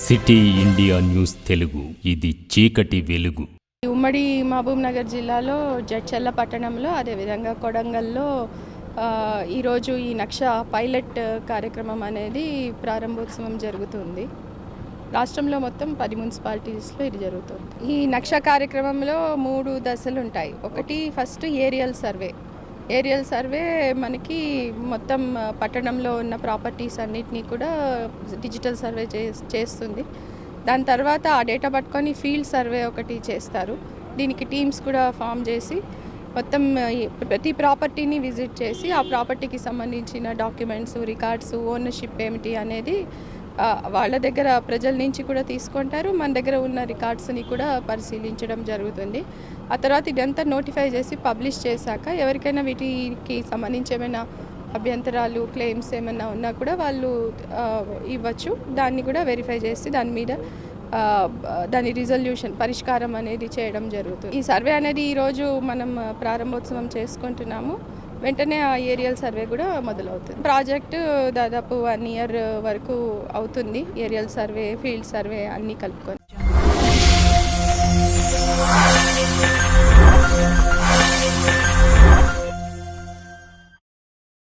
City India news Telugu, ఇది చీకటి వెలుగు. ఉమ్మడి మహబూబ్ నగర్ జిల్లాలో జడ్చర్ల పట్టణంలో, అదేవిధంగా కొడంగల్లో ఈరోజు ఈ నక్ష పైలట్ కార్యక్రమం అనేది ప్రారంభోత్సవం జరుగుతుంది. రాష్ట్రంలో మొత్తం 10 మున్సిపాలిటీస్లో ఇది జరుగుతుంది. ఈ నక్ష కార్యక్రమంలో 3 దశలు ఉంటాయి. ఒకటి ఫస్ట్ ఏరియల్ సర్వే మనకి మొత్తం పట్టణంలో ఉన్న ప్రాపర్టీస్ అన్నిటినీ కూడా డిజిటల్ సర్వే చేస్తుంది. దాని తర్వాత ఆ డేటా పట్టుకొని ఫీల్డ్ సర్వే ఒకటి చేస్తారు. దీనికి టీమ్స్ కూడా ఫామ్ చేసి మొత్తం ప్రతి ప్రాపర్టీని విజిట్ చేసి ఆ ప్రాపర్టీకి సంబంధించిన డాక్యుమెంట్స్, రికార్డ్స్, ఓనర్షిప్ ఏమిటి అనేది వాళ్ళ దగ్గర ప్రజల నుంచి కూడా తీసుకుంటారు. మన దగ్గర ఉన్న రికార్డ్స్ని కూడా పరిశీలించడం జరుగుతుంది. ఆ తర్వాత ఇదంతా నోటిఫై చేసి పబ్లిష్ చేశాక ఎవరికైనా వీటికి సంబంధించి ఏమైనా అభ్యంతరాలు, క్లెయిమ్స్ ఏమైనా ఉన్నా కూడా వాళ్ళు ఇవ్వచ్చు. దాన్ని కూడా వెరిఫై చేసి దాని మీద దాని రిజల్యూషన్, పరిష్కారం అనేది చేయడం జరుగుతుంది. ఈ సర్వే అనేది ఈరోజు మనం ప్రారంభోత్సవం చేసుకుంటున్నాము. వెంటనే ఆ ఏరియల్ సర్వే కూడా మొదలవుతుంది. ప్రాజెక్టు దాదాపు 1 year వరకు అవుతుంది. ఏరియల్ సర్వే, ఫీల్డ్ సర్వే అన్నీ కలుపుకొని.